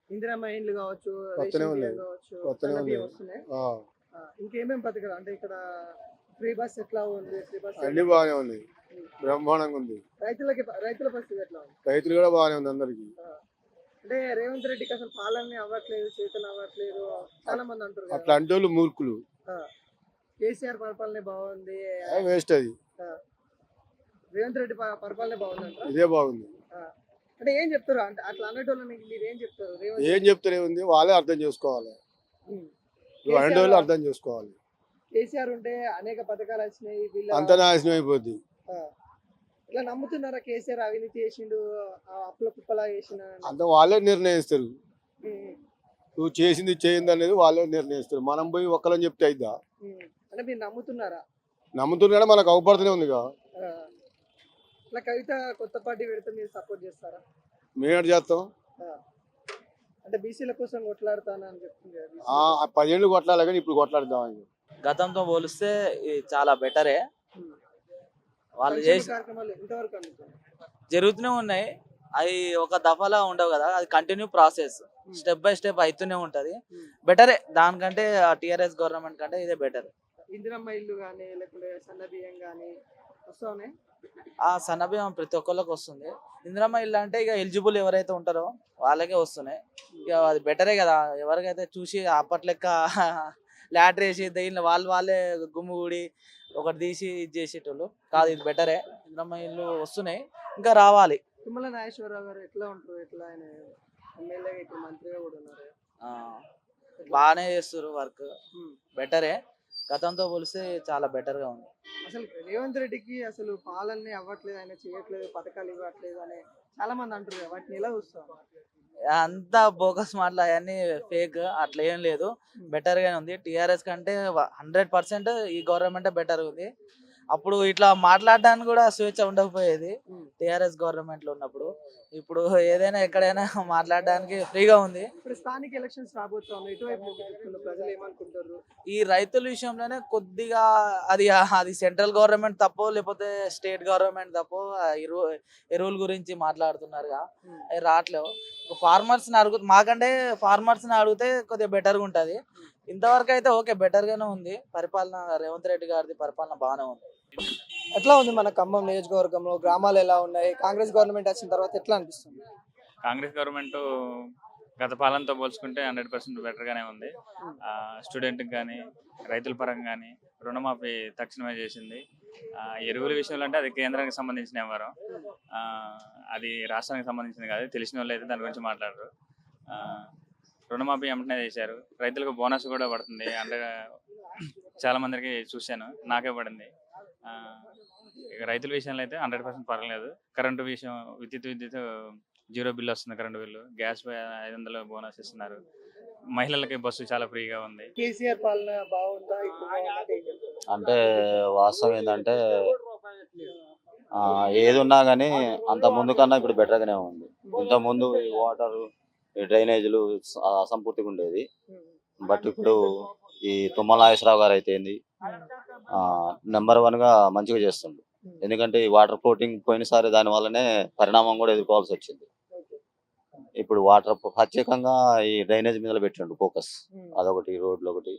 ఇందిరమ్మ ఇండ్లు కావచ్చు, కొత్తనే రేషన్ బియ్యం ఉన్నాయి. కావచ్చు, కొత్తనే సన్న బియ్యం ఉన్నాయి. వస్తున్నాయి. ఆ, ఇంకేమేం పథకాలు అంటే ఇక్కడ ఫ్రీ బస్ ఎట్లా ఉంది? ఫ్రీ బస్ అన్ని బాగానే ఉన్నాయి. బ్రహ్మాండంగా ఉంది. రైతుల పరిస్థితి ఎట్లా ఉంది? రైతులు కూడా బాగానే ఉంది అందరికి. ఆ, అంటే రేవంత్ రెడ్డికి అసలు పాలన అవ్వట్లేదు, చేతన అవ్వట్లేదు చాలా మంది అంటారు కదా. అట్లా అంటే వాళ్ళు మూర్ఖులు. ఆ, కేసీఆర్ పరిపాలనే బాగుంది, వేస్ట్ అది. ఆ, రేవంత్ రెడ్డి పరిపాలనే బాగుందంట. ఇదే బాగుంది. అంటే ఏం చెప్తారు? అంటే అట్లా అనేటోళ్ళని మీరు ఏం చెప్తారు? ఏం చెప్తారే ఉంది, వాళ్ళే అర్థం చేసుకోవాలి. ఉమ్. అనేటోళ్ళు అర్థం చేసుకోవాలి. కేసీఆర్ ఉంటే అనేక పథకాలు వచ్చినాయి, వీళ్ళ అంత నాశనం అయిపోద్ది. ఆ, ఇట్లా నమ్ముతున్నారా కేసీఆర్ అవినీతి చేసిండు, అప్పుల కుప్పలా చేసిన? అంత వాళ్ళే నిర్ణయిస్తారు. ఉమ్, నువ్వు చేసింది చేయింది అనేది వాళ్ళే నిర్ణయిస్తారు. మనం పోయి ఒక్కలని చెప్తే అయిద్దా? అంటే మీరు నమ్ముతున్నారా? నమ్ముతున్నాడే మనకు అవపడుతూనే ఉందిగా. ఆ, ఇట్లా కవిత కొత్త పార్టీ పెడితే మీరు సపోర్ట్ చేస్తారా? మేము చేస్తాం. ఆ, అంటే బీసీల కోసం కొట్లాడుతానని చెప్తుంది కదా BC. 10 ఏళ్ళు కొట్లాలి కానీ ఇప్పుడు కొట్లాడుతామని. గతంతో పోలిస్తే ఇది చాలా బెటరే. ఉమ్. వాళ్ళు సంక్షేమ చేసి కార్యక్రమాలు ఎంతవరకు అందుతున్నాయి? జరుగుతూనే ఉన్నాయి. అవి ఒక దఫాలా ఉండవు కదా, అది continue process, step by step అవుతూనే ఉంటది. బెటరే, దానికంటే టీఆర్ఎస్ గవర్నమెంట్ కంటే ఇదే బెటర్. ఇందిరమ్మ ఇల్లు కానీ లేకుంటే సన్న బియ్యం కానీ వస్తా ఉన్నాయి. ఆ సన్నబియ్యం ప్రతి ఒక్కళ్ళకి వస్తుంది. ఇందిరమ్మ ఇల్లు అంటే ఇక ఎలిజిబుల్ ఎవరైతే ఉంటారో వాళ్ళకే వస్తున్నాయి. ఇక అది బెటరే కదా, ఎవరికైతే చూసి అప్పట్లెక్క లాటరీ వేసి దీనిలో వాళ్ళే గుమ్ముగూడి ఒకటి తీసి ఇది చేసేటోళ్ళు కాదు, ఇది బెటరే. ఇందిరమ్మ ఇల్లు వస్తున్నాయి, ఇంకా రావాలి. తుమ్మల నాగేశ్వరరావు గారు ఎట్లా ఉంటారు? ఎట్లా ఆయన ఎమ్మెల్యేగా ఇప్పుడు మంత్రిగా కూడా ఉన్నారు. బాగానే చేస్తారు వర్క్, ఉమ్. బెటరే. గతంతో పోలిస్తే చాలా బెటర్గా ఉంది. అసలు రేవంత్ రెడ్డికి అసలు పాలనే అవ్వట్లేదు, ఆయన చేయట్లేదు, పథకాలు ఇవ్వట్లేదు అని చాలా మంది అంటారు కదా, వాటిని ఎలా చూస్తాం? అంతా బోగస్ మాటలు అవన్నీ ఫేక్, అట్లా ఏం లేదు, బెటర్ గానే ఉంది. టీఆర్ఎస్ కంటే 100% ఈ గవర్నమెంట్ బెటర్ ఉంది. అప్పుడు ఇట్లా మాట్లాడడానికి కూడా స్వేచ్ఛ ఉండకపోయేది టీఆర్ఎస్ గవర్నమెంట్ లో ఉన్నప్పుడు. ఇప్పుడు ఏదైనా ఎక్కడైనా మాట్లాడడానికి ఫ్రీగా ఉంది. ఇప్పుడు స్థానిక ఎలక్షన్స్ రాబోతున్నాయి, ఎటువైపు చూపిస్తున్నారు? ప్రజలు ఏమనుకుంటారు? ఈ రైతుల విషయంలోనే కొద్దిగా అది అది సెంట్రల్ గవర్నమెంట్ తప్పో లేకపోతే స్టేట్ గవర్నమెంట్ తప్పో, ఎరువుల గురించి మాట్లాడుతున్నారుగా, అవి రావట్లేవు. ఫార్మర్స్ ని మాకంటే ఫార్మర్స్ ని అడిగితే కొద్దిగా బెటర్గా ఉంటది. ఇంతవరకు అయితే ఓకే, బెటర్ గానే ఉంది పరిపాలన. రేవంత్ రెడ్డి గారిది పరిపాలన బాగానే ఉంది. ఎట్లా ఉంది మన ఖమ్మం నియోజకవర్గంలో? గ్రామాలు ఎలా ఉన్నాయి? కాంగ్రెస్ గవర్నమెంట్ వచ్చిన తర్వాత ఎట్లా అనిపిస్తుంది? కాంగ్రెస్ గవర్నమెంట్ గత పాలనతో పోల్చుకుంటే 100% బెటర్గానే ఉంది. స్టూడెంట్కి కానీ రైతుల పరంగా కానీ రుణమాఫీ తక్షణమే చేసింది. ఎరువుల విషయంలో అంటే అది కేంద్రానికి సంబంధించిన వ్యవహారం, అది రాష్ట్రానికి సంబంధించింది కాదు. తెలిసిన వాళ్ళు అయితే దాని గురించి మాట్లాడరు. రుణమాఫీ వెంటనే చేశారు. రైతులకు బోనస్ కూడా పడుతుంది. అంటే చాలా మందికి చూశాను, నాకే పడింది. రైతుల విషయంలో అయితే 100% పర్వాలేదు. కరెంటు విషయం, విద్యుత్ 0 బిల్లు వస్తుంది. కరెంటు బిల్లు, గ్యాస్ 500 బోనస్ ఇస్తున్నారు. మహిళలకి బస్సు చాలా ఫ్రీగా ఉంది. కేసీఆర్ పాలన బాగుందా? అంటే వాస్తవం ఏంటంటే ఏది ఉన్నా కానీ అంత ముందు కన్నా ఇప్పుడు బెటర్గానే ఉంది. ఇంత ముందు ఈ వాటర్, ఈ డ్రైనేజీలు అసంపూర్తిగా ఉండేది. బట్ ఇప్పుడు ఈ తుమ్మల నాగేశ్వరరావు గారు అయితే నెంబర్ 1 గా మంచిగా చేస్తుండ్రు. ఎందుకంటే ఈ వాటర్ ఫ్లోటింగ్ పోయినసారి దాని వల్లనే పరిణామం కూడా ఎదుర్కోవాల్సి వచ్చింది. ఇప్పుడు వాటర్ ప్రత్యేకంగా ఈ డ్రైనేజ్ మీద పెట్టిండు ఫోకస్. అదొకటి, రోడ్లు ఒకటి.